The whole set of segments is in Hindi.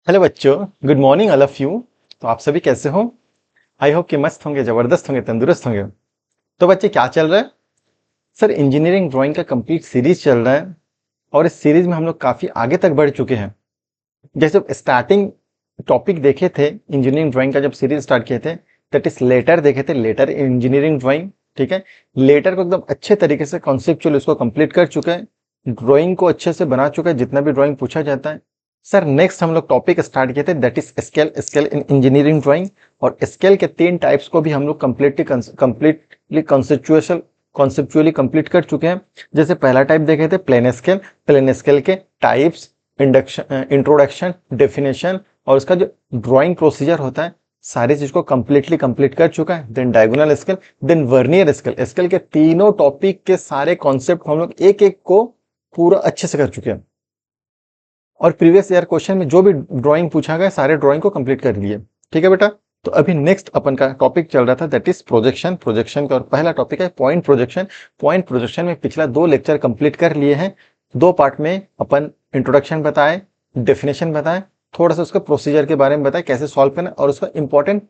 हेलो बच्चों, good morning all of you. तो आप सभी कैसे हो? आई होप कि मस्त होंगे, जबरदस्त होंगे, तंदुरुस्त होंगे। तो बच्चे क्या चल रहा है? सर इंजीनियरिंग ड्राइंग का कंप्लीट सीरीज चल रहा है और इस सीरीज में हम लोग काफी आगे तक बढ़ चुके हैं। जैसे स्टार्टिंग टॉपिक देखे थे इंजीनियरिंग ड्राइंग का, जब सीरीज स्टार्ट किए थे, दैट इज लेटर देखे थे, लेटर इंजीनियरिंग ड्राइंग। ठीक है, लेटर को एकदम अच्छे तरीके से कॉन्सेप्चुअल उसको कंप्लीट कर चुके हैं, ड्राइंग को अच्छे से बना चुका है जितना भी ड्राइंग पूछा जाता है। सर नेक्स्ट हम लोग टॉपिक स्टार्ट किए थे, that is scale, scale in engineering drawing. और स्केल के 3 टाइप्स को भी हम लोग कंप्लीटली कॉन्सेप्चुअली कंप्लीट कर चुके हैं। जैसे पहला टाइप देखे थे प्लेन स्केल, प्लेन स्केल के टाइप्स, इंट्रोडक्शन, डेफिनेशन और उसका जो ड्राइंग प्रोसीजर होता है, सारी चीज को कंप्लीटली कंप्लीट कर चुका है। Then diagonal scale, then vernier scale. Scale के तीनों टॉपिक के सारे कॉन्सेप्ट हम लोग एक एक को पूरा अच्छे से कर चुके हैं और प्रीवियस ईयर क्वेश्चन में जो भी ड्राइंग पूछा गया सारे ड्राइंग को कंप्लीट कर लिए। ठीक है बेटा, तो अभी नेक्स्ट अपन का टॉपिक चल रहा था, दैट इज प्रोजेक्शन। प्रोजेक्शन का और पहला टॉपिक है पॉइंट प्रोजेक्शन। पॉइंट प्रोजेक्शन में पिछला 2 लेक्चर कंप्लीट कर लिए हैं। 2 पार्ट में अपन इंट्रोडक्शन बताए, डेफिनेशन बताए, थोड़ा सा उसका प्रोसीजर के बारे में बताए कैसे सॉल्व करना, और उसका इंपॉर्टेंट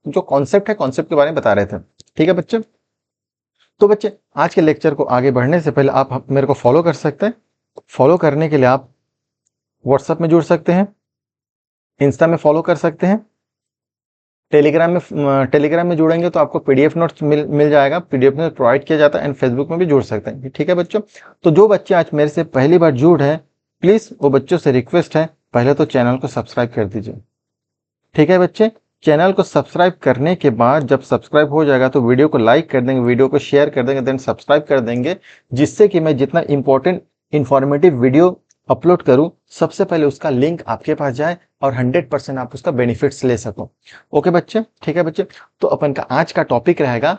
जो कॉन्सेप्ट है, कॉन्सेप्ट के बारे में बता रहे थे। ठीक है बच्चे, तो बच्चे आज के लेक्चर को आगे बढ़ने से पहले आप मेरे को फॉलो कर सकते हैं। फॉलो करने के लिए आप व्हाट्सएप में जुड़ सकते हैं, इंस्टा में फॉलो कर सकते हैं, टेलीग्राम में जुड़ेंगे तो आपको पीडीएफ नोट्स मिल जाएगा, पीडीएफ नोट्स प्रोवाइड किया जाता है, एंड फेसबुक में भी जुड़ सकते हैं। ठीक है बच्चों, तो जो बच्चे आज मेरे से पहली बार जुड़ है, प्लीज वो बच्चों से रिक्वेस्ट है, पहले तो चैनल को सब्सक्राइब कर दीजिए। ठीक है बच्चे, चैनल को सब्सक्राइब करने के बाद जब सब्सक्राइब हो जाएगा तो वीडियो को लाइक कर देंगे, वीडियो को शेयर कर देंगे, देन सब्सक्राइब कर देंगे, जिससे कि मैं जितना इंपॉर्टेंट इंफॉर्मेटिव वीडियो अपलोड करूं सबसे पहले उसका लिंक आपके पास जाए और 100% आप उसका बेनिफिट्स ले सको। ओके बच्चे, ठीक है बच्चे, तो अपन का आज का टॉपिक रहेगा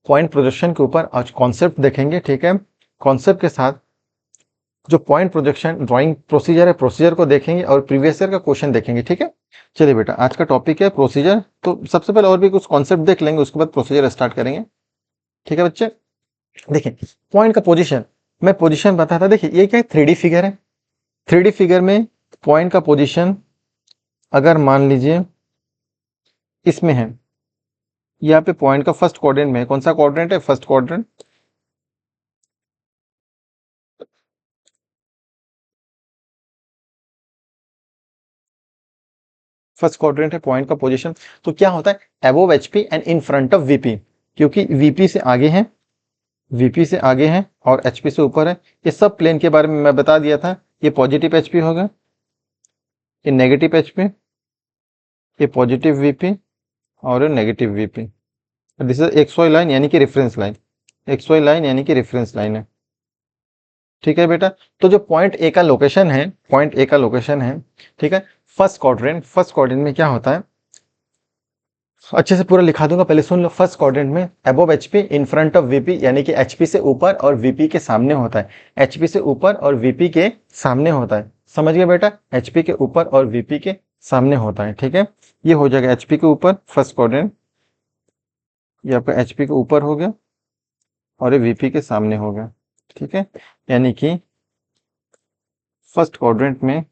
पॉइंट प्रोजेक्शन के ऊपर। आज कॉन्सेप्ट देखेंगे। ठीक है, कॉन्सेप्ट के साथ जो पॉइंट प्रोजेक्शन ड्राइंग प्रोसीजर है, प्रोसीजर को देखेंगे और प्रीवियस ईयर का क्वेश्चन देखेंगे। ठीक है, चलिए बेटा, आज का टॉपिक है प्रोसीजर। तो सबसे पहले और भी कुछ कॉन्सेप्ट देख लेंगे, उसके बाद प्रोसीजर स्टार्ट करेंगे। ठीक है बच्चे, देखिए पॉइंट का पोजीशन, मैं पोजीशन बताता था। देखिए ये क्या है, 3D फिगर है। 3D फिगर में पॉइंट का पोजीशन अगर मान लीजिए इसमें है, यहाँ पे पॉइंट का फर्स्ट क्वाड्रेंट में है। कौन सा क्वाड्रेंट है? First quadrant. फर्स्ट क्वाड्रेंट है पॉइंट का पोजीशन। तो क्या होता है, above HP and in front of VP, क्योंकि वीपी से आगे है, वीपी से आगे है और एचपी से ऊपर है। इस सब प्लेन के बारे में मैं बता दिया था। ये पॉजिटिव एचपी होगा, ये नेगेटिव एचपी, ये पॉजिटिव वीपी और ये negative VP. This is X Y line यानी कि reference line, X Y line यानी कि रेफरेंस लाइन है। ठीक है बेटा, तो जो पॉइंट ए का लोकेशन है, पॉइंट ए का लोकेशन है, ठीक है, फर्स्ट क्वाड्रेंट। फर्स्ट क्वाड्रेंट में क्या होता है, अच्छे से पूरा लिखा दूंगा, पहले सुन लो। फर्स्ट क्वाड्रेंट में above HP in front of VP, यानी कि एचपी से ऊपर और वीपी के सामने होता है। एचपी से ऊपर और वीपी के सामने होता है, समझ गए बेटा, एचपी के ऊपर और वीपी के सामने होता है। ठीक है, ये हो जाएगा एचपी के ऊपर फर्स्ट क्वाड्रेंट, ये आपका एचपी के ऊपर हो गया और ये वीपी के सामने हो गया। ठीक है, यानी कि फर्स्ट क्वाड्रेंट में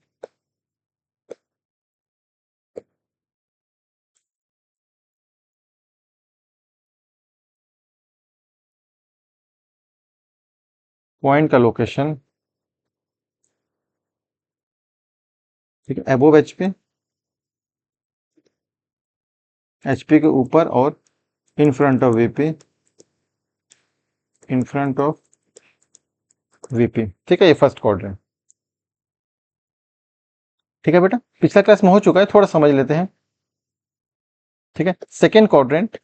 पॉइंट का लोकेशन, ठीक है, अबोव एचपी, एचपी के ऊपर और in front of VP, in front of VP. ठीक है, ये फर्स्ट क्वाड्रेंट। ठीक है बेटा, पिछला क्लास में हो चुका है, थोड़ा समझ लेते हैं। ठीक है, सेकेंड क्वाड्रेंट,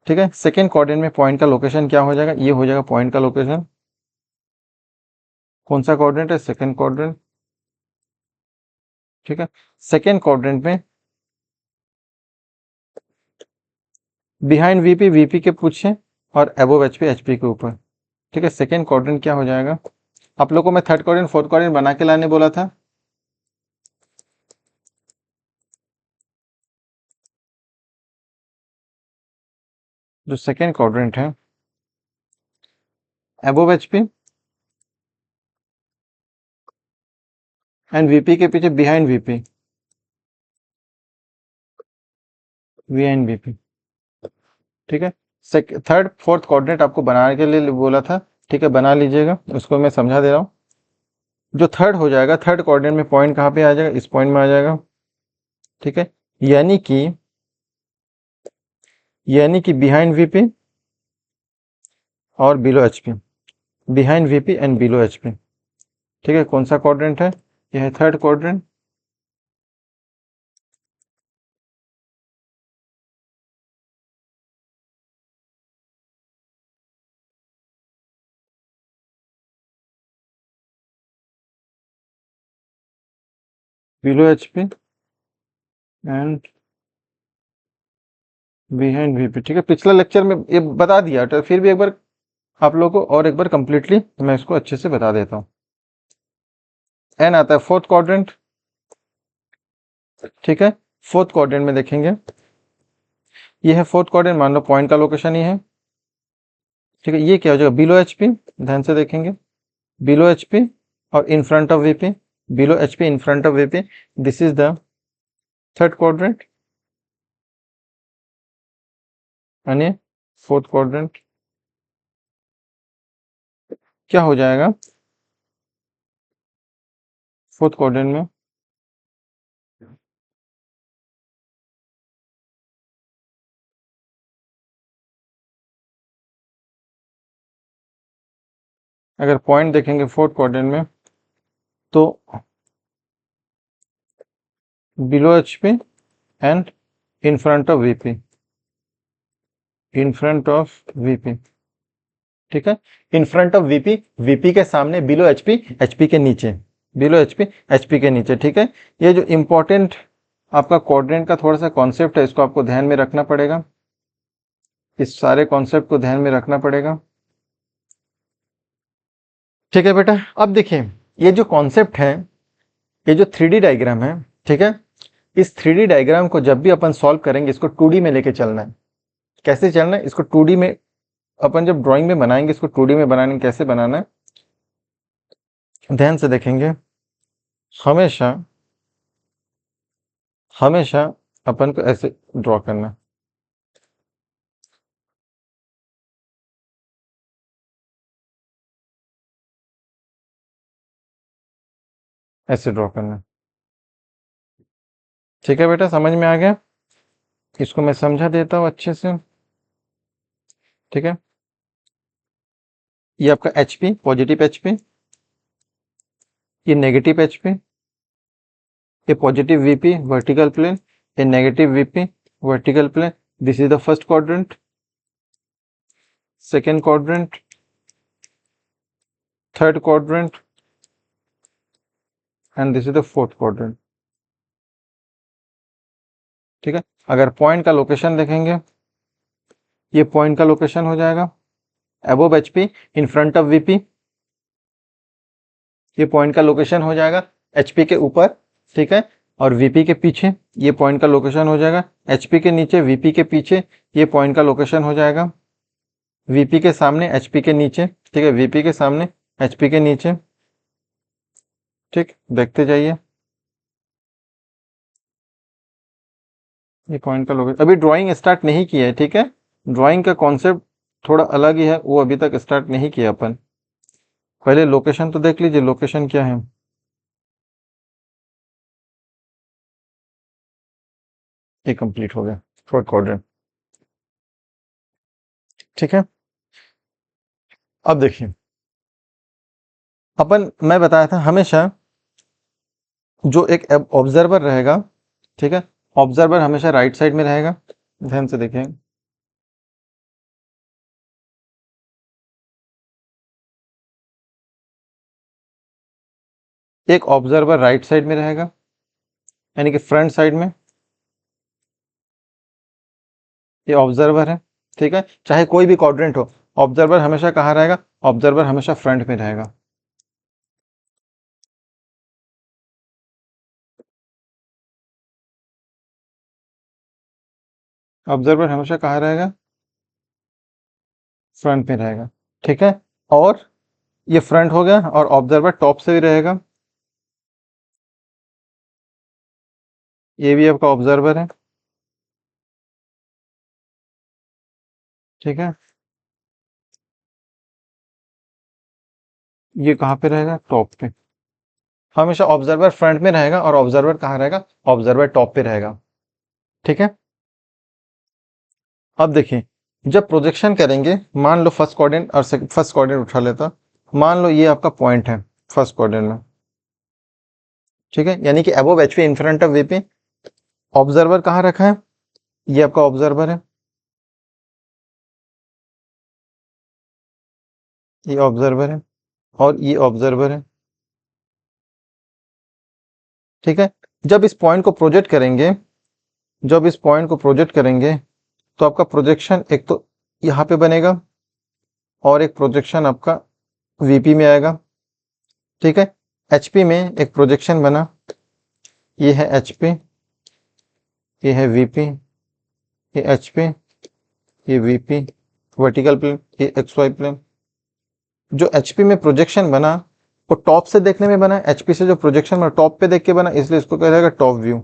ठीक है, सेकेंड क्वाड्रेंट में पॉइंट का लोकेशन क्या हो जाएगा, ये हो जाएगा पॉइंट का लोकेशन। कौन सा क्वाड्रेंट है? Second quadrant. ठीक है, सेकेंड क्वाड्रेंट में बिहाइंड वीपी, वीपी के पीछे और अबोव एचपी, एचपी के ऊपर। ठीक है, सेकेंड क्वाड्रेंट क्या हो जाएगा, आप लोगों को मैं थर्ड क्वाड्रेंट फोर्थ क्वाड्रेंट बना के लाने बोला था। जो सेकेंड क्वाड्रेंट है, अबोव एचपी एंड वीपी के पीछे behind VP, V and B P, ठीक है। थर्ड फोर्थ कोऑर्डिनेट आपको बनाने के लिए बोला था, ठीक है, बना लीजिएगा, उसको मैं समझा दे रहा हूँ। जो थर्ड हो जाएगा, थर्ड कोऑर्डिनेट में पॉइंट कहाँ पे आ जाएगा, इस पॉइंट में आ जाएगा, ठीक है। यानी कि बिहाइंड वीपी और below HP, behind VP and below HP, ठीक है। कौन सा कोऑर्डिनेट है, यह है third coordinate. Below HP and behind VP, ठीक है। पिछला लेक्चर में ये बता दिया, तो फिर भी एक बार आप लोगों को और एक बार कंप्लीटली मैं इसको अच्छे से बता देता हूँ। एन आता है फोर्थ क्वाड्रेंट, ठीक है। फोर्थ क्वाड्रेंट में देखेंगे, ये है फोर्थ क्वाड्रेंट, मान लो पॉइंट का लोकेशन ही है, ठीक है। ये क्या हो जाएगा, बिलो एचपी, ध्यान से देखेंगे, बिलो एचपी और in front of VP, below HP in front of VP, this is the third quadrant यानी फोर्थ क्वाड्रेंट। क्या हो जाएगा फोर्थ क्वाड्रेंट में, अगर पॉइंट देखेंगे फोर्थ क्वाड्रेंट में, तो below HP and in front of VP, in front of VP, ठीक है। In front of VP, VP के सामने, बिलो एचपी, एचपी के नीचे, बिलो एचपी, एचपी के नीचे, ठीक है। ये जो इंपॉर्टेंट आपका कोऑर्डिनेट का थोड़ा सा कॉन्सेप्ट है, इसको आपको ध्यान में रखना पड़ेगा, इस सारे कॉन्सेप्ट को ध्यान में रखना पड़ेगा, ठीक है बेटा। अब देखिए, ये जो कॉन्सेप्ट है, ये जो 3D डायग्राम है, ठीक है, इस 3D डायग्राम को जब भी अपन सॉल्व करेंगे, इसको 2D में लेके चलना है। कैसे चलना है, इसको 2D में अपन जब ड्राइंग में बनाएंगे, इसको 2D में बनाने कैसे बनाना है, ध्यान से देखेंगे। हमेशा हमेशा अपन को ऐसे ड्रॉ करना है, ऐसे ड्रॉ करना है, ठीक है बेटा, समझ में आ गया। इसको मैं समझा देता हूँ अच्छे से, ठीक है। ये आपका एचपी, पॉजिटिव एचपी, ये नेगेटिव एचपी, ये पॉजिटिव वीपी वर्टिकल प्लेन, ये negative VP vertical plane, this is the first quadrant, second quadrant, third quadrant and this is the fourth quadrant, ठीक है। अगर पॉइंट का लोकेशन देखेंगे, ये पॉइंट का लोकेशन हो जाएगा above HP in front of VP, ये पॉइंट का लोकेशन हो जाएगा एचपी के ऊपर, ठीक है। और वीपी के पीछे ये पॉइंट का लोकेशन हो जाएगा एचपी के नीचे, वीपी के पीछे ये पॉइंट का लोकेशन हो जाएगा वीपी के सामने, एचपी के नीचे, ठीक है, वीपी के सामने, एचपी के नीचे, ठीक। देखते जाइए, ये पॉइंट का लोकेशन, अभी ड्राइंग स्टार्ट नहीं किया है, ठीक है। ड्राइंग का कॉन्सेप्ट थोड़ा अलग ही है, वो अभी तक स्टार्ट नहीं किया अपन, पहले लोकेशन तो देख लीजिए, लोकेशन क्या है। ये कंप्लीट हो गया फोर्थ क्वाड्रेंट, ठीक है। अब देखिए, अपन मैं बताया था हमेशा जो एक ऑब्जर्वर रहेगा, ठीक है, ऑब्जर्वर हमेशा राइट साइड में रहेगा, ध्यान से देखें, एक ऑब्जर्वर राइट साइड में रहेगा, यानी कि फ्रंट साइड में, ये ऑब्जर्वर है, ठीक है। चाहे कोई भी क्वाड्रेंट हो, ऑब्जर्वर हमेशा कहाँ रहेगा, ऑब्जर्वर हमेशा फ्रंट में रहेगा, ऑब्जर्वर हमेशा कहाँ रहेगा, फ्रंट में रहेगा, ठीक है। और ये फ्रंट हो गया, और ऑब्जर्वर टॉप से भी रहेगा, ये भी आपका ऑब्जर्वर है, ठीक है, ये कहाँ पे रहेगा, टॉप पे। हमेशा ऑब्जर्वर फ्रंट में रहेगा और ऑब्जर्वर कहाँ रहेगा, ऑब्जर्वर टॉप पे रहेगा। ठीक है, अब देखिए जब प्रोजेक्शन करेंगे, मान लो फर्स्ट क्वाड्रेंट और फर्स्ट क्वाड्रेंट उठा लेता, मान लो ये आपका पॉइंट है फर्स्ट क्वाड्रेंट में। ठीक है, यानी कि above HP in front of VP. Observer कहाँ रखा है, ये आपका ऑब्जर्वर है, ये ऑब्जर्वर है और ये ऑब्जर्वर है। ठीक है, जब इस पॉइंट को प्रोजेक्ट करेंगे, जब इस पॉइंट को प्रोजेक्ट करेंगे तो आपका प्रोजेक्शन एक तो यहाँ पे बनेगा और एक प्रोजेक्शन आपका वीपी में आएगा। ठीक है, एचपी में एक प्रोजेक्शन बना, ये है एचपी, ये है वीपी, ये एचपी, ये वीपी, वर्टिकल प्लेन, ये एक्सवाई प्लेन। जो एचपी में प्रोजेक्शन बना वो टॉप से देखने में बना, एचपी से जो प्रोजेक्शन बना टॉप पे देख के बना, इसलिए इसको कहा जाएगा टॉप व्यू।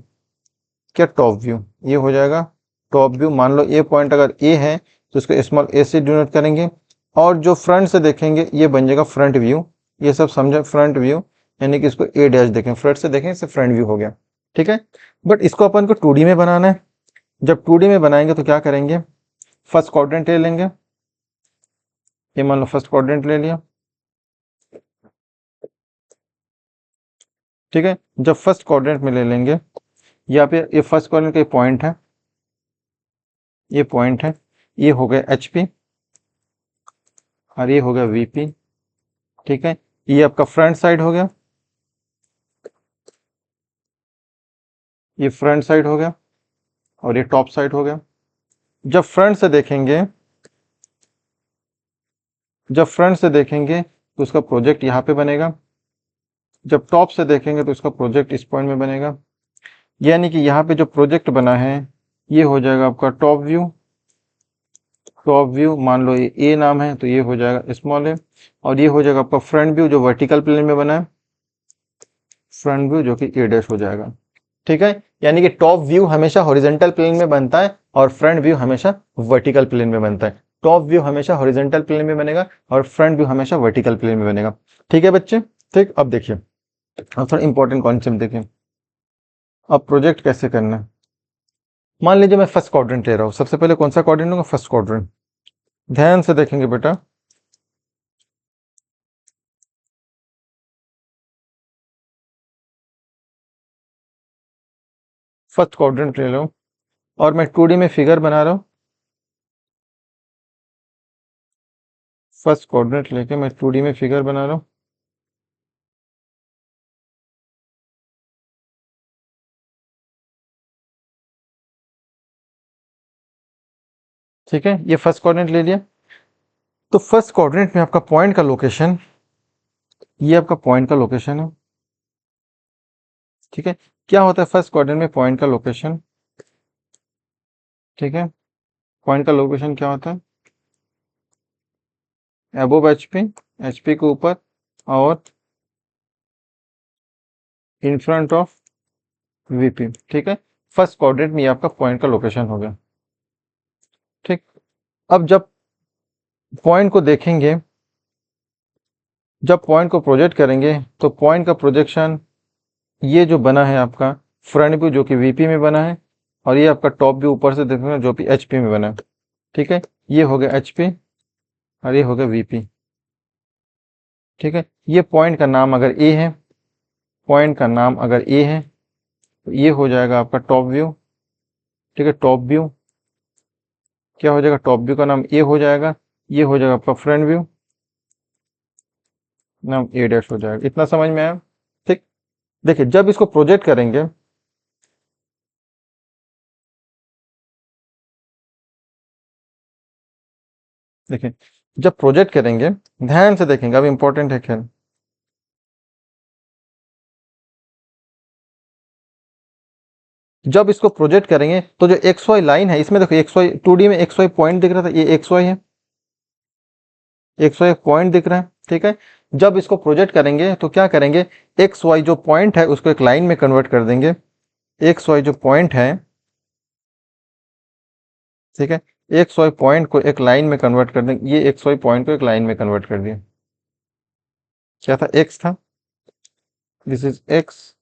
क्या टॉप व्यू, ये हो जाएगा टॉप व्यू। मान लो ए पॉइंट अगर ए है तो इसको स्मॉल ए से डिनोट करेंगे, और जो फ्रंट से देखेंगे ये बन जाएगा फ्रंट व्यू। ये सब समझे, फ्रंट व्यू यानी कि इसको ए डैश देखें, फ्रंट से देखें, इससे फ्रंट व्यू हो गया। ठीक है, बट इसको अपन को 2D में बनाना है। जब 2D में बनाएंगे तो क्या करेंगे, फर्स्ट क्वाड्रेंट ले लेंगे, ये मान लो फर्स्ट क्वाड्रेंट ले लिया। ठीक है, जब फर्स्ट क्वाड्रेंट में ले लेंगे, यहाँ पे ये फर्स्ट क्वाड्रेंट का पॉइंट है, ये पॉइंट है, ये हो गया एचपी और ये हो गया वीपी। ठीक है, ये आपका फ्रंट साइड हो गया, ये फ्रंट साइड हो गया और ये टॉप साइड हो गया। जब फ्रंट से देखेंगे, जब फ्रंट से देखेंगे तो उसका प्रोजेक्ट यहाँ पे बनेगा, जब टॉप से देखेंगे तो इसका प्रोजेक्ट इस पॉइंट में बनेगा। यानी कि यहाँ पे जो प्रोजेक्ट बना है ये हो जाएगा आपका टॉप व्यू। टॉप व्यू मान लो ये ए नाम है तो ये हो जाएगा स्मॉल ए, और ये हो जाएगा आपका फ्रंट व्यू जो वर्टिकल प्लेन में बना है, फ्रंट व्यू जो कि ए डैश हो जाएगा। ठीक है, यानी कि टॉप व्यू हमेशा हॉरिजॉन्टल प्लेन में बनता है और फ्रंट व्यू हमेशा वर्टिकल प्लेन में बनता है। टॉप व्यू हमेशा हॉरिजॉन्टल प्लेन में बनेगा और फ्रंट व्यू हमेशा वर्टिकल प्लेन में बनेगा। ठीक है बच्चे, ठीक। अब देखिए, अब थोड़ा इंपॉर्टेंट कॉन्सेप्ट देखिए, अब प्रोजेक्ट कैसे करना है। मान लीजिए मैं फर्स्ट क्वाड्रेंट ले रहा हूँ, सबसे पहले कौन सा क्वाड्रेंट लूंगा, फर्स्ट क्वाड्रेंट। ध्यान से देखेंगे बेटा, फर्स्ट क्वाड्रेंट ले लो और मैं 2D में फिगर बना रहा हूँ। फर्स्ट क्वाड्रेंट लेके मैं 2D में फिगर बना रहा हूँ। ठीक है, ये फर्स्ट क्वाड्रेंट ले लिया। तो फर्स्ट क्वाड्रेंट में आपका पॉइंट का लोकेशन, ये आपका पॉइंट का लोकेशन है। ठीक है, क्या होता है फर्स्ट क्वाड्रेंट में पॉइंट का लोकेशन। ठीक है, पॉइंट का लोकेशन क्या होता है, अबोव एचपी, एचपी के ऊपर और इन फ्रंट ऑफ वीपी। ठीक है, फर्स्ट क्वाड्रेंट में ये आपका पॉइंट का लोकेशन हो गया। ठीक, अब जब पॉइंट को देखेंगे, जब पॉइंट को प्रोजेक्ट करेंगे तो पॉइंट का प्रोजेक्शन ये जो बना है आपका फ्रंट व्यू जो कि वीपी में बना है, और ये आपका टॉप व्यू ऊपर से देखना जो कि एचपी में बना है। ठीक है, ये हो गया एचपी और ये हो गया वीपी। ठीक है, ये पॉइंट का नाम अगर ए है, पॉइंट का नाम अगर ए है तो ये हो जाएगा आपका टॉप व्यू। ठीक है, टॉप व्यू क्या हो जाएगा, टॉप व्यू का नाम ए हो जाएगा, ये हो जाएगा आपका फ्रंट व्यू, नाम ए डैश हो जाएगा। इतना समझ में आया। ठीक, देखिए जब इसको प्रोजेक्ट करेंगे, देखिए जब प्रोजेक्ट करेंगे ध्यान से देखेंगे, अब इंपॉर्टेंट है खेल। जब इसको प्रोजेक्ट करेंगे तो जो एक्स वाई लाइन है इसमें देखो, एक्स वाई 2D में एक्स वाई पॉइंट दिख रहा था, ये एक्स वाई है, एक्स वाई पॉइंट दिख रहा है। ठीक है, जब इसको प्रोजेक्ट करेंगे तो क्या करेंगे, एक्स वाई जो पॉइंट है उसको एक लाइन में कन्वर्ट कर देंगे। एक्स वाई जो पॉइंट है, ठीक है, एक्स वाई पॉइंट को एक लाइन में कन्वर्ट कर देंगे, ये एक्स वाई पॉइंट को एक लाइन में कन्वर्ट कर दिया। क्या था? एक्स था, दिस इज एक्स,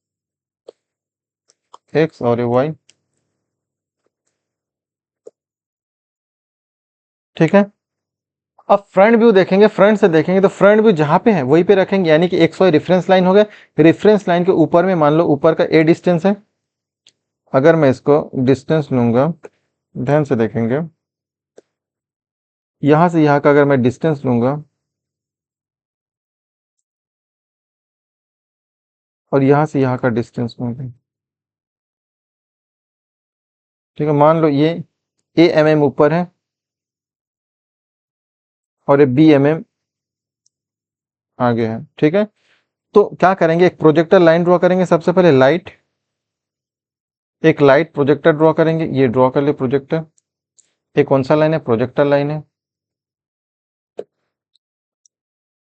एक्स और ये वाई। ठीक है, अब फ्रंट व्यू देखेंगे, फ्रंट से देखेंगे तो फ्रंट व्यू जहां पे है वहीं पे रखेंगे, यानी कि एक्स वाई रेफरेंस लाइन हो गया। रेफरेंस लाइन के ऊपर में मान लो ऊपर का ए डिस्टेंस है, अगर मैं इसको डिस्टेंस लूंगा, ध्यान से देखेंगे, यहां से यहां का अगर मैं डिस्टेंस लूंगा और यहां से यहां का डिस्टेंस लूंगा, ठीक है, मान लो ये ए एम एम ऊपर है और ये बी एम एम आगे है। ठीक है, तो क्या करेंगे, एक प्रोजेक्टर लाइन ड्रॉ करेंगे। सबसे पहले लाइट, एक लाइट प्रोजेक्टर ड्रॉ करेंगे, ये ड्रॉ कर ले प्रोजेक्टर। ये कौन सा लाइन है? प्रोजेक्टर लाइन है।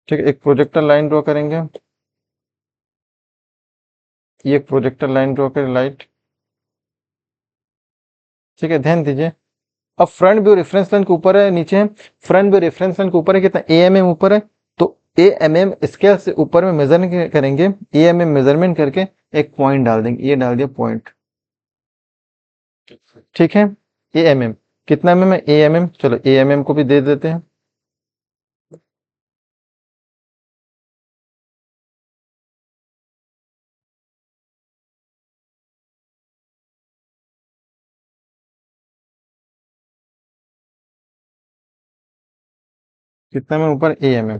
ठीक है, एक प्रोजेक्टर लाइन ड्रॉ करेंगे, ये एक प्रोजेक्टर लाइन ड्रॉ करें, लाइट। ठीक है, ध्यान दीजिए, अब फ्रंट व्यू रेफरेंस लाइन के ऊपर है, नीचे है? फ्रंट व्यू रेफरेंस लाइन के ऊपर है कितना? ए एम एम ऊपर है, तो ए एम एम स्केल से ऊपर में मेजर करेंगे, ए एम एम मेजरमेंट करके एक पॉइंट डाल देंगे, ये डाल दिया पॉइंट। ठीक है, ए एम एम कितना एम एम है? ए एम एम, चलो ए एम एम को भी दे देते हैं। कितना में ऊपर? A M M.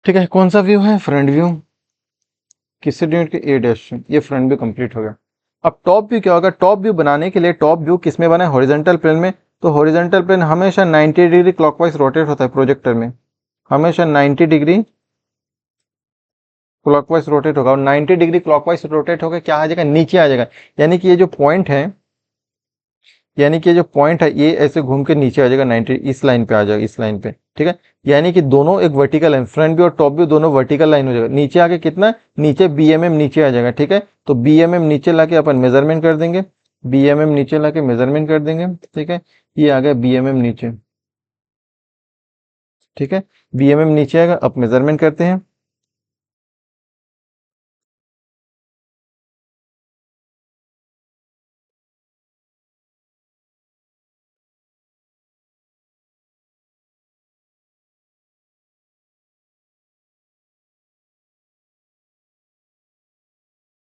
ठीक है, कौन सा व्यू है? Front view. किससे डिनोट के? ए डैश। ये फ्रंट व्यू कंप्लीट हो गया। अब टॉप व्यू क्या होगा? टॉप व्यू बनाने के लिए टॉप व्यू किस में बना है? हॉरिजॉन्टल प्लेन में। तो हॉरिजॉन्टल प्लेन हमेशा 90 डिग्री क्लॉकवाइज रोटेट होता है प्रोजेक्टर में, हमेशा 90 डिग्री क्लॉकवाइज रोटेट होगा, और 90 डिग्री क्लॉकवाइज रोटेट होकर क्या आ जाएगा? नीचे आ जाएगा। यानी कि ये जो पॉइंट है, यानी कि जो पॉइंट है ये ऐसे घूम के नीचे आ जाएगा, 90 इस लाइन पे आ जाएगा, इस लाइन पे। ठीक है, यानी कि दोनों एक वर्टिकल लाइन, फ्रंट व्यू और टॉप व्यू दोनों वर्टिकल लाइन हो जाएगा। नीचे आके कितना? नीचे बी एम एम नीचे आ जाएगा। ठीक है, तो बी एम एम नीचे लाके अपन मेजरमेंट कर देंगे, बी एम एम नीचे लाके मेजरमेंट कर देंगे। ठीक है, ये आ गया बी एम एम नीचे। ठीक है, बी एम एम नीचे आएगा, अब मेजरमेंट करते हैं।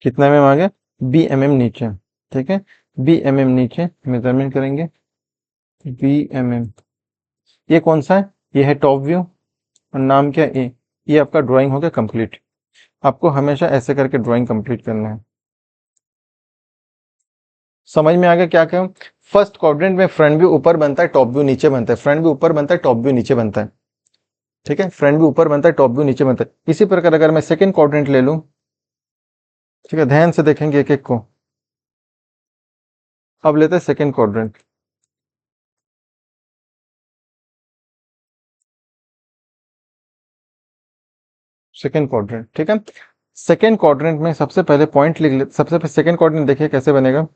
कितना एम एम आ गया? बी एम एम नीचे। ठीक है, बी एम एम नीचे मेजरमेंट करेंगे, बी एम एम। ये कौन सा है? ये है टॉप व्यू, और नाम क्या? ए। ये आपका ड्राइंग हो गया कंप्लीट। आपको हमेशा ऐसे करके ड्राइंग कंप्लीट करना है। समझ में आ गया क्या क्या? फर्स्ट क्वाड्रेंट में फ्रंट व्यू ऊपर बनता है, टॉप व्यू नीचे बनता है, फ्रंट व्यू ऊपर बनता है, टॉप व्यू नीचे बनता है। ठीक है, फ्रंट व्यू ऊपर बनता है, टॉप व्यू नीचे बनता है। इसी प्रकार अगर मैं सेकंड क्वाड्रेंट ले लूं, ठीक है, ध्यान से देखेंगे एक एक को। अब लेते हैं सेकंड क्वाड्रेंट। सेकंड क्वाड्रेंट, ठीक है, सेकंड क्वाड्रेंट में सबसे पहले पॉइंट लिख ले, सबसे पहले सेकंड क्वाड्रेंट देखिए कैसे बनेगा।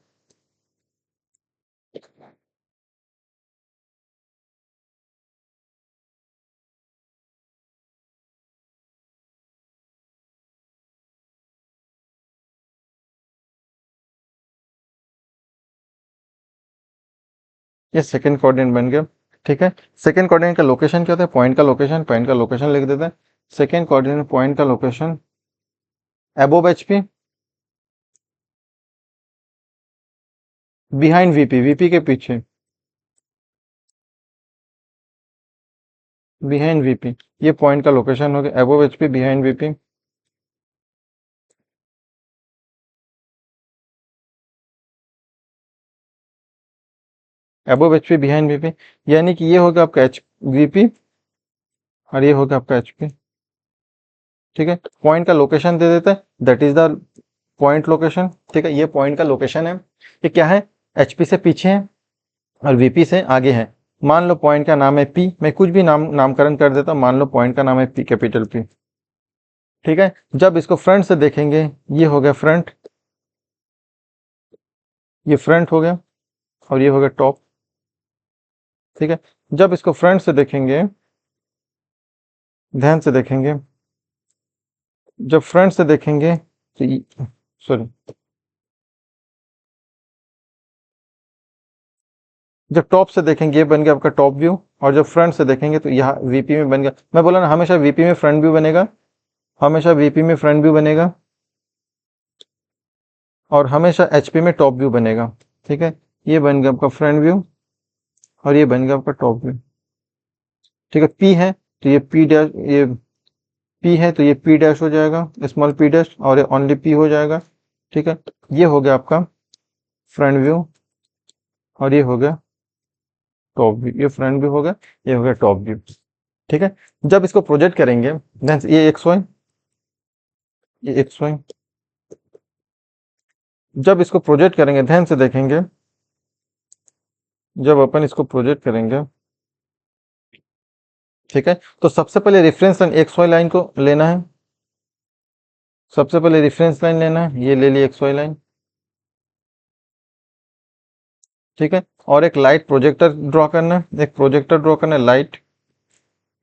ये सेकंड क्वाड्रेंट बन गया। ठीक है, सेकंड क्वाड्रेंट का लोकेशन क्या होता है? पॉइंट का लोकेशन, पॉइंट का लोकेशन लिख देते हैं। सेकंड क्वाड्रेंट पॉइंट का location above HP, behind VP, VP के पीछे, बिहाइंड वीपी। ये पॉइंट का लोकेशन हो गया, above HP behind VP. Above HP behind VP, यानी कि ये होगा आपका एच वीपी और ये होगा आपका एचपी। ठीक है, पॉइंट का लोकेशन दे देते हैं, that is the point location. ठीक है, ये पॉइंट का लोकेशन है। ये क्या है? एचपी से पीछे है और वीपी से आगे है। मान लो पॉइंट का नाम है पी, मैं कुछ भी नामकरण कर देता हूँ, मान लो पॉइंट का नाम है पी, कैपिटल पी। ठीक है। जब इसको फ्रंट से देखेंगे, ये हो गया फ्रंट, ये फ्रंट हो गया, और ये हो गया टॉप। ठीक है। जब इसको फ्रंट से देखेंगे, ध्यान से देखेंगे, जब फ्रंट से देखेंगे तो सॉरी, जब टॉप से देखेंगे ये बन गया आपका टॉप व्यू, और जब फ्रंट से देखेंगे तो यहाँ वीपी में बन गया। मैं बोला ना, हमेशा वीपी में फ्रंट व्यू बनेगा, हमेशा वीपी में फ्रंट व्यू बनेगा, और हमेशा एचपी में टॉप व्यू बनेगा। ठीक है। ये बन गया आपका फ्रंट व्यू, और ये बन गया आपका टॉप व्यू। ठीक है। पी है तो ये पी डैश, ये पी है तो ये पी डैश हो जाएगा, स्मॉल पी डैश, और ये ओनली पी हो जाएगा। ठीक है। ये हो गया आपका फ्रंट व्यू, और ये हो गया टॉप व्यू। ये फ्रंट व्यू हो गया, ये हो गया टॉप व्यू। ठीक है। जब इसको प्रोजेक्ट करेंगे, देन ये एक्स वाई, ये एक्स वाई, जब इसको प्रोजेक्ट करेंगे, ध्यान से देखेंगे, जब अपन इसको प्रोजेक्ट करेंगे, ठीक है, तो सबसे पहले reference line X Y line को लेना है। सबसे पहले रेफरेंस लाइन लेना है, ये ले ली एक्स वाई लाइन। ठीक है। और एक लाइट प्रोजेक्टर ड्रॉ करना है, एक प्रोजेक्टर ड्रॉ करना है लाइट,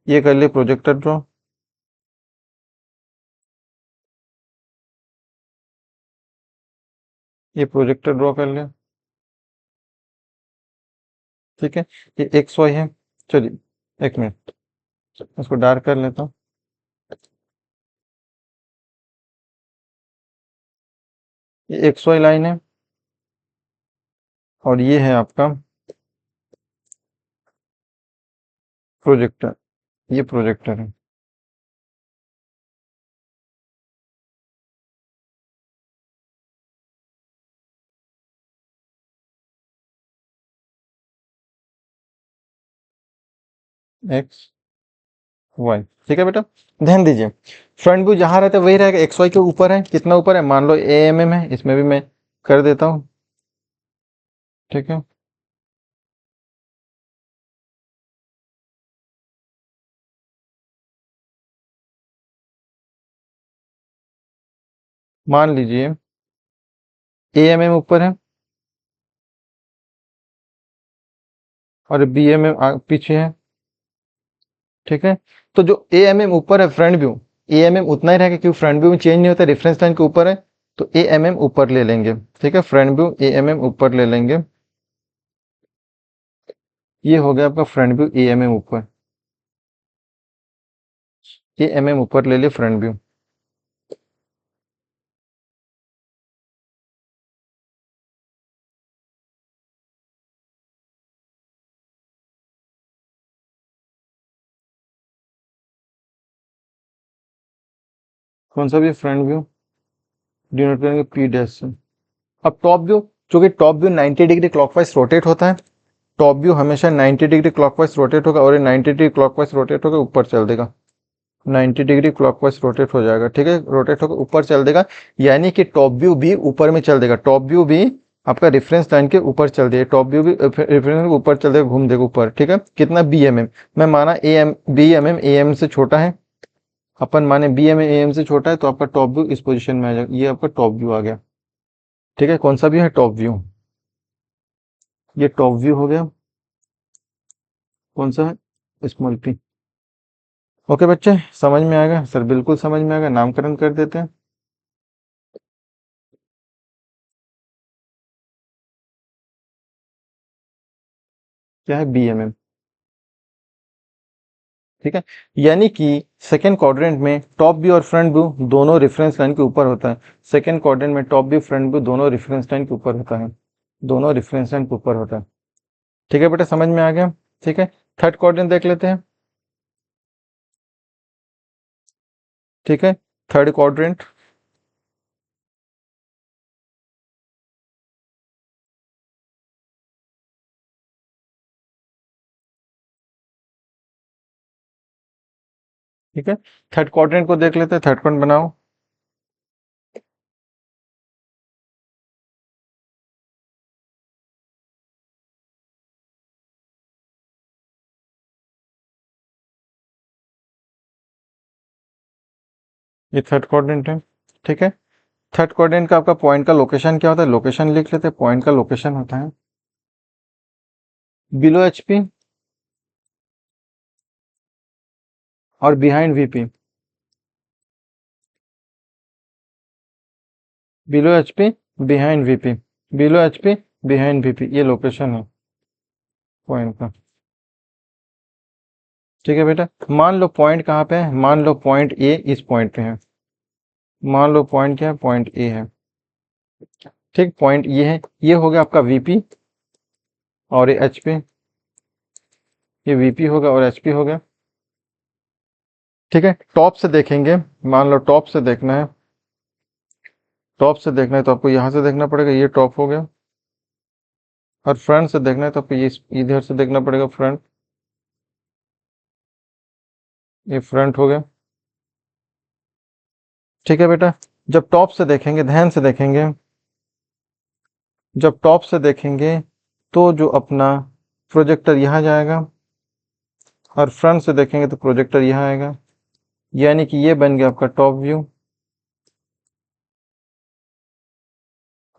ये कर लिए प्रोजेक्टर ड्रॉ। ये प्रोजेक्टर ड्रॉ कर लिया। ठीक है। ये एक्स वाई है। चलिए एक मिनट, इसको डार्क कर लेता हूँ। ये एक्स वाई लाइन है, और ये है आपका प्रोजेक्टर, ये प्रोजेक्टर है। X Y. ठीक है बेटा, ध्यान दीजिए, फ्रंट व्यू जहां रहता है वही रहेगा, एक्स वाई के ऊपर है, कितना ऊपर है, मान लो ए एम एम है, इसमें भी मैं कर देता हूँ। ठीक है। मान लीजिए ए एम एम ऊपर है, और बी एम एम पीछे है। ठीक है। तो जो ए एम एम ऊपर है front view, A M M उतना ही रहेगा, क्योंकि फ्रंट व्यू में चेंज नहीं होता, रेफरेंस लाइन के ऊपर है, तो ए एम एम ऊपर ले लेंगे। ठीक है। Front view A M M ऊपर ले लेंगे, ये हो गया आपका front view A M M ऊपर, ए एम एम ऊपर ले लिया फ्रंट व्यू। कौन सा भी फ्रंट व्यू डिनोट करेंगे पी डैश से। अब टॉप व्यू, चूंकि top view 90 degree clockwise rotate होता है, टॉप व्यू हमेशा 90 डिग्री क्लॉकवाइज रोटेट होगा, और ये 90 डिग्री क्लॉकवाइज रोटेट होकर ऊपर चल देगा, 90 डिग्री क्लॉकवाइज रोटेट हो जाएगा। ठीक है। रोटेट होकर ऊपर चल देगा, यानी कि टॉप व्यू भी ऊपर में चल देगा, टॉप व्यू भी आपका रेफरेंस लाइन के ऊपर चल देगा, टॉप व्यू भी रेफरेंस के ऊपर चल देगा, घूम देगा ऊपर। ठीक है। कितना बी एम एम, मैं माना A M B M M A M से छोटा है, अपन माने बी एम ए एम से छोटा है, तो आपका टॉप व्यू इस पोजीशन में आ जाएगा, ये आपका टॉप व्यू आ गया। ठीक है। कौन सा व्यू है, टॉप व्यू, ये टॉप व्यू हो गया। कौन सा है, स्मॉल पी। ओके बच्चे, समझ में आएगा सर, बिल्कुल समझ में आएगा, नामकरण कर देते हैं। क्या है, बी एम एम। ठीक है। यानी कि सेकेंड क्वाड्रेंट में टॉप व्यू और फ्रंट व्यू दोनों रेफरेंस लाइन के ऊपर होता है, सेकेंड क्वाड्रेंट में टॉप व्यू फ्रंट व्यू दोनों रेफरेंस लाइन के ऊपर होता है, दोनों रेफरेंस लाइन के ऊपर होता है। ठीक है बेटा, समझ में आ गया। ठीक है। थर्ड क्वाड्रेंट देख लेते हैं। ठीक है। थर्ड क्वाड्रेंट, ठीक है, थर्ड क्वाड्रेंट को देख लेते हैं, थर्ड क्वाड्रेंट बनाओ। ये थर्ड क्वाड्रेंट है। ठीक है, थर्ड क्वाड्रेंट का आपका पॉइंट का लोकेशन क्या होता है, लोकेशन लिख लेते हैं। पॉइंट का लोकेशन होता है बिलो एचपी और behind VP. Below HP behind VP, below HP behind VP, ये लोकेशन है पॉइंट का। ठीक है बेटा, मान लो पॉइंट कहाँ पे है, मान लो पॉइंट ए इस पॉइंट पे है, मान लो पॉइंट क्या है, पॉइंट ए है। ठीक, पॉइंट ये है, ये हो गया आपका वीपी और ये एचपी, ये वीपी होगा और एचपी हो गया। ठीक है, टॉप से देखेंगे, मान लो टॉप से देखना है, टॉप से देखना है तो आपको यहाँ से देखना पड़ेगा, ये टॉप हो गया। और फ्रंट से देखना है तो आपको ये इधर से देखना पड़ेगा, फ्रंट, ये फ्रंट हो गया। ठीक है बेटा, जब टॉप से देखेंगे, ध्यान से देखेंगे, जब टॉप से देखेंगे तो जो अपना प्रोजेक्टर यहाँ जाएगा और फ्रंट से देखेंगे तो प्रोजेक्टर यहाँ आएगा, यानी कि ये बन गया आपका टॉप व्यू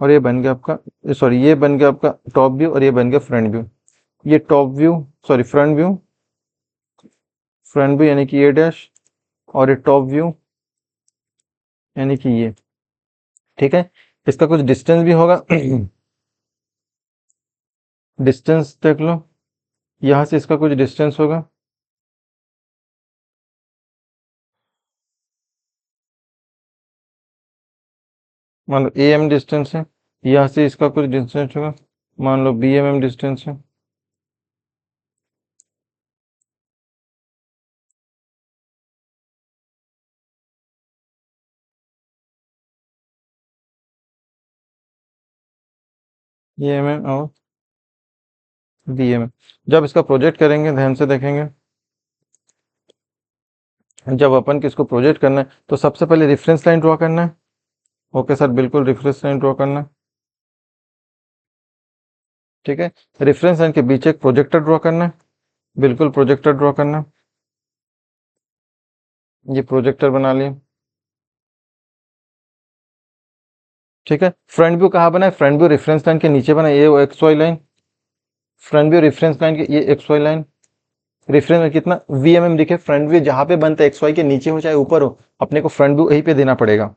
और ये बन गया आपका, सॉरी, ये बन गया आपका टॉप व्यू और ये बन गया फ्रंट व्यू। ये top view, sorry front view, front view यानी कि ये डैश, और ये टॉप व्यू यानी कि ये। ठीक है, इसका कुछ डिस्टेंस भी होगा डिस्टेंस देख लो, यहाँ से इसका कुछ डिस्टेंस होगा, मान लो ए एम डिस्टेंस है, यहाँ से इसका कुछ डिस्टेंस होगा, मान लो बी एम डिस्टेंस है। ये एम एम और बी एम। जब इसका प्रोजेक्ट करेंगे, ध्यान से देखेंगे, जब अपन किसको प्रोजेक्ट करना है तो सबसे पहले रेफरेंस लाइन ड्रॉ करना है। ओके सर, बिल्कुल रेफरेंस लाइन ड्रॉ करना है। ठीक है, रेफरेंस लाइन के बीच एक प्रोजेक्टर ड्रॉ करना है, बिल्कुल प्रोजेक्टर ड्रॉ करना है। ये प्रोजेक्टर बना लिया। ठीक है, फ्रंट व्यू कहाँ बना है, फ्रंट व्यू रेफरेंस लाइन के नीचे बना है, ये X Y line, front view reference line के ये एक्स वाई लाइन, रेफरेंस में कितना वीएमएम दिखे, फ्रंट व्यू जहां पे बनता है एक्स वाई के नीचे हो चाहे ऊपर हो, अपने को फ्रंट व्यू यहीं पे देना पड़ेगा।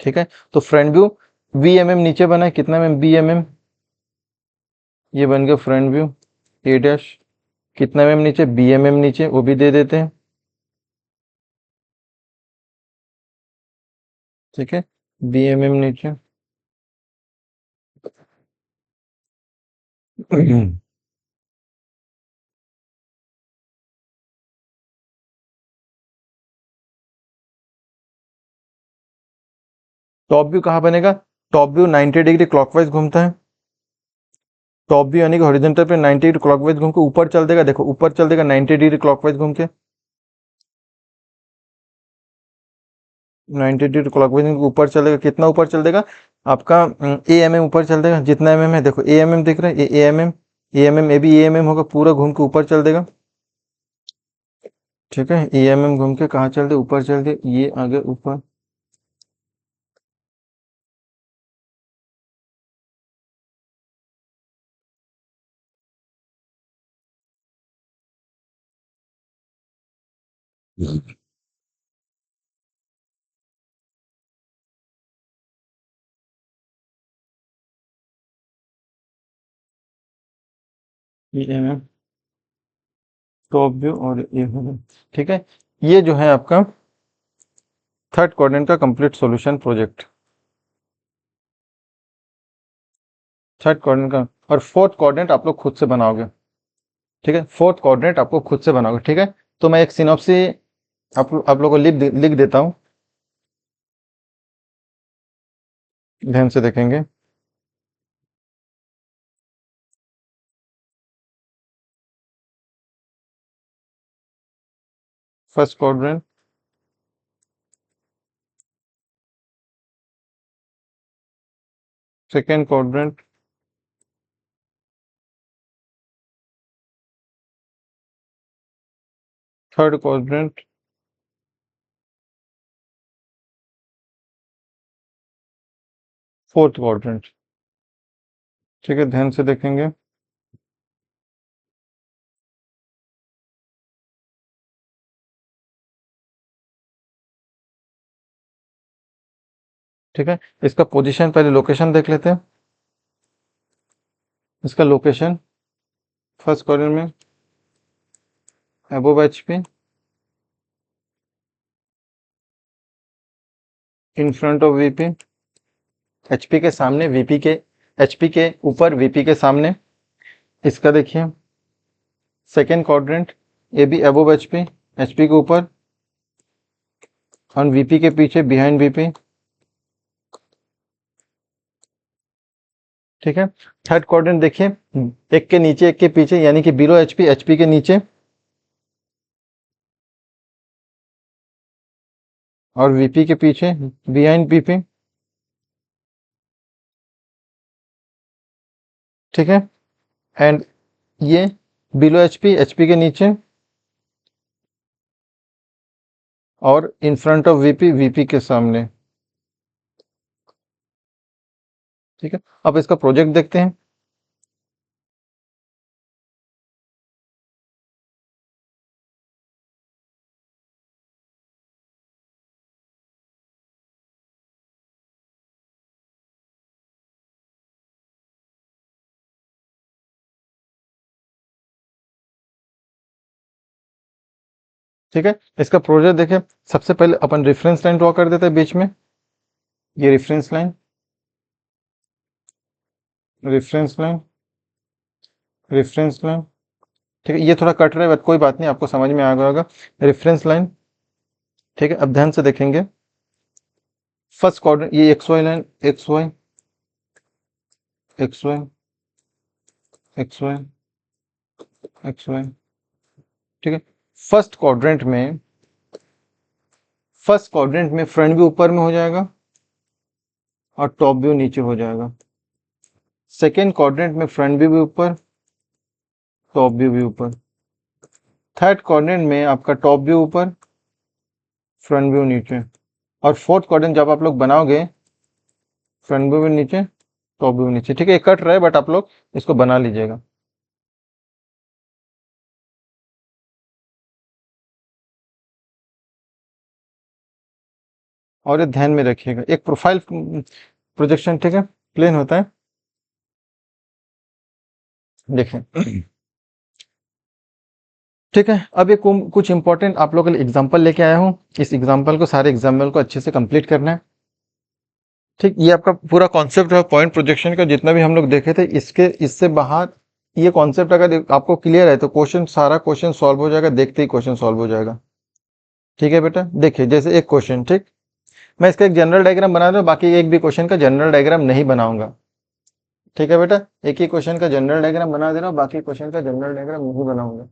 ठीक है, तो फ्रंट व्यू वीएमएम नीचे बना है, कितना एम बीएमएम, ये बन गया फ्रंट व्यू ए डैश, कितना एम नीचे, बीएमएम नीचे, वो भी दे देते हैं। ठीक है, बीएमएम नीचे टॉप व्यू कहाँ बनेगा, टॉप व्यू 90 डिग्री क्लॉकवाइज घूमता है, टॉप व्यू यानी कि हॉरिजॉन्टल पे 90 डिग्री क्लॉकवाइज घूम के ऊपर चल देगा, देखो ऊपर चल देगा 90 डिग्री क्लॉकवाइज घूम के, 90 डिग्री क्लॉकवाइज ऊपर चल देगा, कितना ऊपर चल देगा आपका, ए एम एम ऊपर चल देगा, जितना एम एम है देखो, ए एम एम दिख रहा है, A M M, A M M, A भी ए एम एम होगा, पूरा घूम के ऊपर चल देगा। ठीक है, ए एम एम घूम के कहाँ चल दे, ऊपर चल दे, ये आगे ऊपर। A M M top view और ये हो गया। ठीक है, ये जो है आपका थर्ड क्वाड्रेंट का complete solution project, third quadrant का। और फोर्थ क्वाड्रेंट आप लोग खुद से बनाओगे। ठीक है, फोर्थ क्वाड्रेंट आपको खुद से बनाओगे। ठीक है, तो मैं एक सिनॉप्सी आप लोगों को लिख देता हूँ, ध्यान से देखेंगे। First quadrant, second quadrant, third quadrant, fourth quadrant. ठीक है, ध्यान से देखेंगे। ठीक है, इसका पोजीशन, पहले लोकेशन देख लेते हैं। इसका लोकेशन फर्स्ट क्वाड्रेंट में above HP, in front of VP, HP के सामने, वीपी के, एचपी के ऊपर, वीपी के सामने। इसका देखिए second quadrant, A B above HP, HP के ऊपर और वीपी के पीछे, बिहाइंड वीपी। ठीक है, थर्ड क्वाड्रेंट देखिए, एक के नीचे एक के पीछे, यानी कि बिलो एचपी, एचपी के नीचे और वीपी के पीछे, बिहाइंड वीपी। ठीक है, एंड ये बिलो एचपी, एचपी के नीचे और in front of VP, VP के सामने। ठीक है, अब इसका प्रोजेक्ट देखते हैं। ठीक है, इसका प्रोजेक्ट देखें। सबसे पहले अपन रेफरेंस लाइन ड्रॉ कर देते हैं बीच में, ये reference line, reference line, reference line. ठीक है, ये थोड़ा कट रहा है बट कोई बात नहीं, आपको समझ में आ गया होगा। Reference line. ठीक है, अब ध्यान से देखेंगे। फर्स्ट क्वाड्रेंट, ये X Y line, X Y, X Y, X Y, X Y. ठीक है, फर्स्ट क्वाड्रेंट में, फर्स्ट क्वाड्रेंट में फ्रंट व्यू ऊपर में हो जाएगा और टॉप व्यू नीचे हो जाएगा। सेकेंड क्वाड्रेंट में फ्रंट व्यू भी ऊपर, टॉप व्यू भी ऊपर। थर्ड क्वाड्रेंट में आपका टॉप व्यू ऊपर, फ्रंट व्यू नीचे। और फोर्थ क्वाड्रेंट जब आप लोग बनाओगे, फ्रंट व्यू भी नीचे, टॉप व्यू नीचे। ठीक है, ये कट रहा है बट आप लोग इसको बना लीजिएगा। और ये ध्यान में रखिएगा, एक प्रोफाइल प्रोजेक्शन, ठीक है, प्लेन होता है। देखें, ठीक है, अब ये कुछ इंपॉर्टेंट आप लोगों के लिए एग्जांपल लेके आया हूँ। इस एग्जांपल को, सारे एग्जांपल को अच्छे से कंप्लीट करना है। ठीक, ये आपका पूरा कॉन्सेप्ट है पॉइंट प्रोजेक्शन का, जितना भी हम लोग देखे थे, इसके इससे बाहर ये कॉन्सेप्ट अगर आपको क्लियर है तो क्वेश्चन, सारा क्वेश्चन सॉल्व हो जाएगा, देखते ही क्वेश्चन सॉल्व हो जाएगा। ठीक है बेटा, देखिए जैसे एक क्वेश्चन, ठीक, मैं इसका एक जनरल डायग्राम बना रहा हूँ, बाकी एक भी क्वेश्चन का जनरल डायग्राम नहीं बनाऊंगा। ठीक है बेटा, एक ही क्वेश्चन का जनरल डायग्राम बना दे रहा हूँ, बाकी क्वेश्चन का जनरल डायग्राम नहीं बनाऊंगा।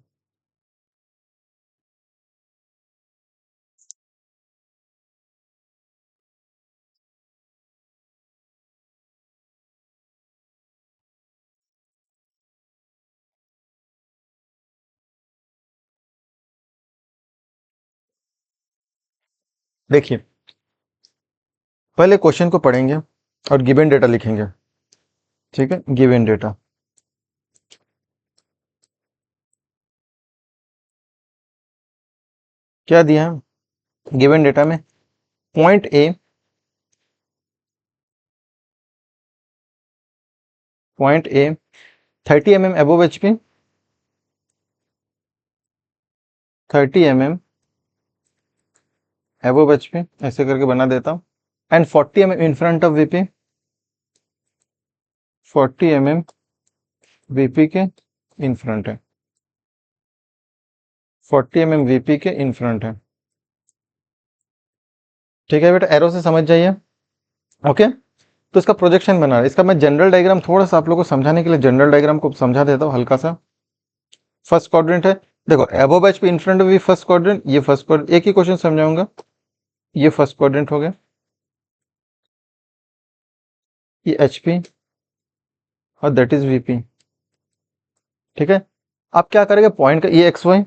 देखिए, पहले क्वेश्चन को पढ़ेंगे और गिवन डेटा लिखेंगे। ठीक है, गिवन डेटा क्या दिया है गिवन डेटा में? Point A, point A 30 mm above HP, 30 mm above HP, ऐसे करके बना देता हूँ। And 40 mm in front of VP, 40 mm VP के इन फ्रंट है, 40 mm वीपी के इन फ्रंट है। ठीक है बेटा, एरो से समझ जाइए। ओके, तो इसका प्रोजेक्शन बना रहा है। इसका मैं जनरल डायग्राम थोड़ा सा आप लोगों को समझाने के लिए जनरल डायग्राम को समझा देता हूँ हल्का सा। फर्स्ट क्वाड्रेंट है, देखो above HP, in front of first quadrant, ये फर्स्ट क्वाड्रेंट, एक ही क्वेश्चन समझाऊंगा। ये फर्स्ट क्वाड्रेंट हो गया, ये एचपी और दैट इज वीपी। ठीक है, आप क्या करेंगे, पॉइंट का ये एक्स वाई,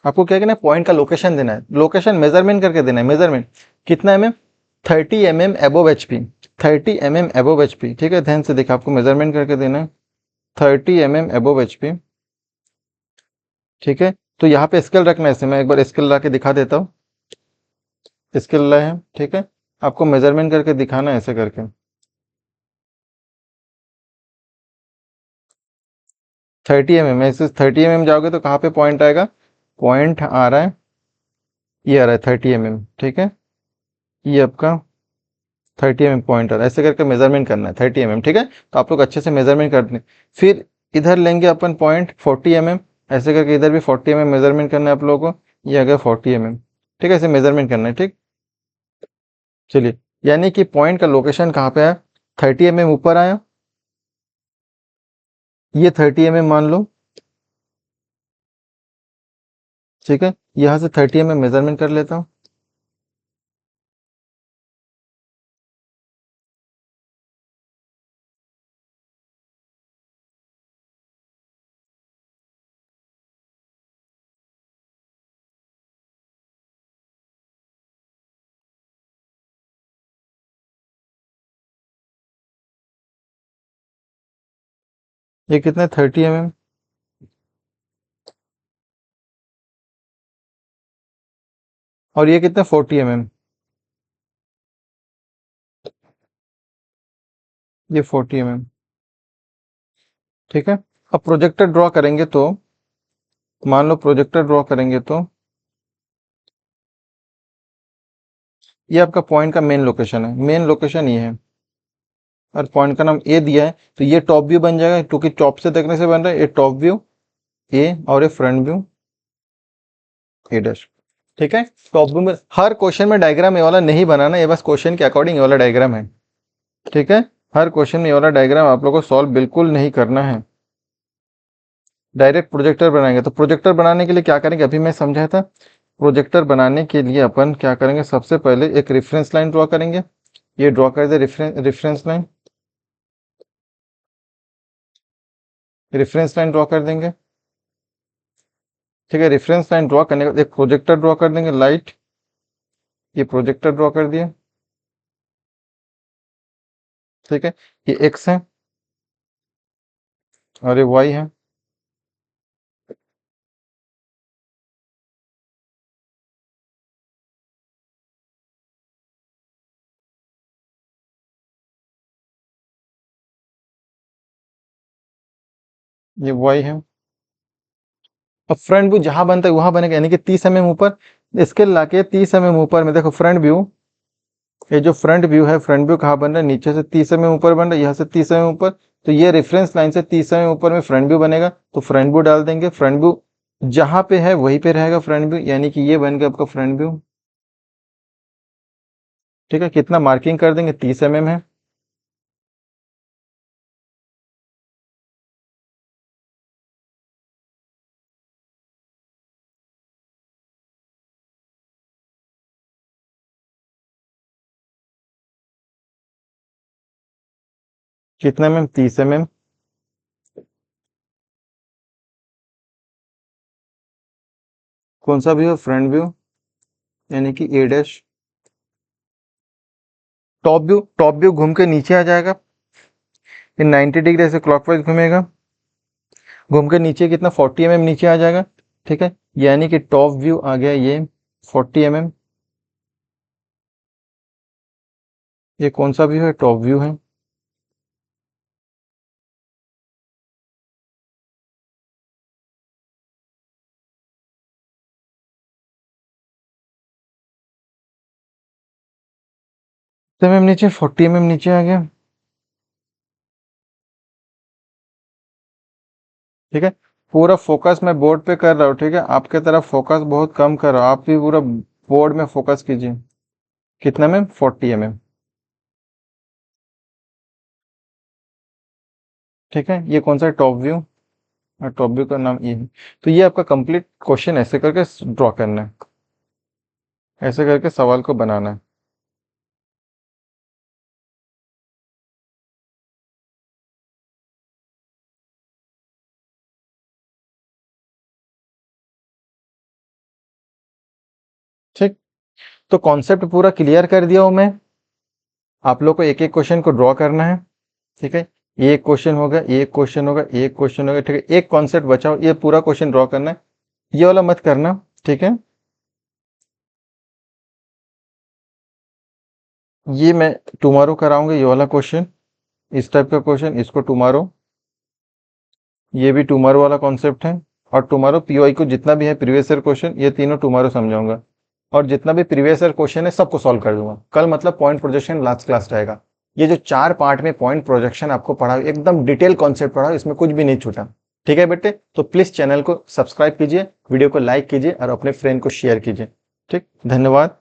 आपको क्या करना है, पॉइंट का लोकेशन देना है, लोकेशन मेजरमेंट करके देना है, मेजरमेंट कितना mm, 30 mm above HP, 30 mm above HP. ठीक है, ध्यान से देखिए, आपको मेजरमेंट करके देना है 30 mm एबोव एचपी। ठीक है, तो यहाँ पे स्केल रखना है, ऐसे मैं एक बार स्केल ला के दिखा देता हूँ। स्केल लाए हैं, ठीक है, आपको मेजरमेंट करके दिखाना है ऐसे करके। 30 mm, ऐसे 30 mm जाओगे तो कहाँ पे पॉइंट आएगा, पॉइंट आ रहा है, ये आ रहा है 30 mm। ठीक है, ये आपका 30 mm पॉइंट आ रहा है, ऐसे करके मेजरमेंट करना है 30 mm। ठीक है, तो आप लोग अच्छे से मेजरमेंट कर लें। फिर इधर लेंगे अपन पॉइंट 40 mm, ऐसे करके इधर भी 40 mm मेजरमेंट करना है आप लोगों को, ये आ गया 40 mm। ठीक है, ऐसे मेजरमेंट करना है। ठीक, चलिए, यानी कि पॉइंट का लोकेशन कहाँ पे है, 30 mm ऊपर आया, ये 30 mm मान लो। ठीक है, यहाँ से 30 mm मेजरमेंट कर लेता हूँ। ये कितने 30 mm, और ये कितने 40 mm, ये 40 mm। ठीक है, अब प्रोजेक्टर ड्रॉ करेंगे तो, मान लो प्रोजेक्टर ड्रॉ करेंगे तो ये आपका पॉइंट का मेन लोकेशन है, मेन लोकेशन ये है, और पॉइंट का नाम ए दिया है, तो ये टॉप व्यू बन जाएगा, क्योंकि टॉप से देखने से बन रहा है, ये टॉप व्यू ए और ये फ्रंट व्यू ए डैश। ठीक है, टॉप व्यू में हर क्वेश्चन में डायग्राम ये वाला नहीं बनाना, ये बस क्वेश्चन के अकॉर्डिंग ये वाला डायग्राम है। ठीक है, हर क्वेश्चन में ये वाला डायग्राम आप लोगों को सॉल्व बिल्कुल नहीं करना है, डायरेक्ट प्रोजेक्टर बनाएंगे। तो प्रोजेक्टर बनाने के लिए क्या करेंगे, अभी मैं समझाया था। प्रोजेक्टर बनाने के लिए अपन क्या करेंगे, सबसे पहले एक रेफरेंस लाइन ड्रॉ करेंगे, ये ड्रॉ कर दे reference line, reference line draw कर देंगे। ठीक है, रेफरेंस लाइन ड्रॉ करने का एक प्रोजेक्टर ड्रॉ कर देंगे, लाइट, ये प्रोजेक्टर ड्रॉ कर दिया। ठीक है, ये एक्स है और ये वाई है। ये वाई है। अब फ्रंट व्यू जहां बनता है वहां बनेगा, यानी कि 30 mm ऊपर, इसके लाके 30 mm ऊपर में देखो फ्रंट व्यू, ये जो फ्रंट व्यू है, फ्रंट व्यू कहाँ बन रहा है, नीचे से 30 mm ऊपर बन रहा है, यहाँ से 30 mm ऊपर, तो ये रेफरेंस लाइन से 30 mm ऊपर में फ्रंट व्यू बनेगा, तो फ्रंट व्यू डाल देंगे। फ्रंट व्यू जहां पे है वहीं पे रहेगा फ्रंट व्यू, यानी कि ये बन गया आपका फ्रंट व्यू। ठीक है, कितना मार्किंग कर देंगे, 30 mm है। कितने में, 30 mm। कौन सा व्यू है, फ्रंट व्यू, यानी कि ए डैश। टॉप व्यू घूम के नीचे आ जाएगा, ये 90 डिग्री से क्लॉकवाइज घूमेगा, घूम के नीचे कितना 40 mm नीचे आ जाएगा। ठीक है, यानी कि टॉप व्यू आ गया ये 40 mm। ये कौन सा व्यू है, टॉप व्यू है। mm नीचे, 40 mm नीचे आ गया। ठीक है, पूरा फोकस मैं बोर्ड पे कर रहा हूँ। ठीक है, आपके तरफ फोकस बहुत कम कर रहा हूँ, आप भी पूरा बोर्ड में फोकस कीजिए। कितना में, 40 mm। ठीक है, ये कौन सा टॉप व्यू, और टॉप व्यू का नाम ये है। तो ये आपका कंप्लीट क्वेश्चन ऐसे करके ड्रॉ करना है, ऐसे करके सवाल को बनाना है। तो कॉन्सेप्ट पूरा क्लियर कर दिया हूं मैं। आप लोग को एक एक क्वेश्चन को ड्रॉ करना है, ठीक है। ये एक क्वेश्चन होगा, ये एक क्वेश्चन होगा, ये एक क्वेश्चन होगा, ठीक है। एक कॉन्सेप्ट बचा हो, ये पूरा क्वेश्चन ड्रॉ करना है, ये वाला मत करना, ठीक है। ये मैं टुमारो कराऊंगा, ये वाला क्वेश्चन, इस टाइप का क्वेश्चन, इसको टुमारो, ये भी टुमारो वाला कॉन्सेप्ट है। और टुमारो पीओआई को जितना भी है प्रीवियस ईयर क्वेश्चन, ये तीनों टुमारो समझाऊंगा। और जितना भी प्रीवियस ईयर क्वेश्चन है सबको सॉल्व कर दूंगा। कल मतलब पॉइंट प्रोजेक्शन लास्ट क्लास रहेगा। ये जो 4 पार्ट में पॉइंट प्रोजेक्शन आपको पढ़ा, एकदम डिटेल कॉन्सेप्ट पढ़ा, इसमें कुछ भी नहीं छूटा, ठीक है बेटे। तो प्लीज चैनल को सब्सक्राइब कीजिए, वीडियो को लाइक कीजिए और अपने फ्रेंड को शेयर कीजिए, ठीक। धन्यवाद।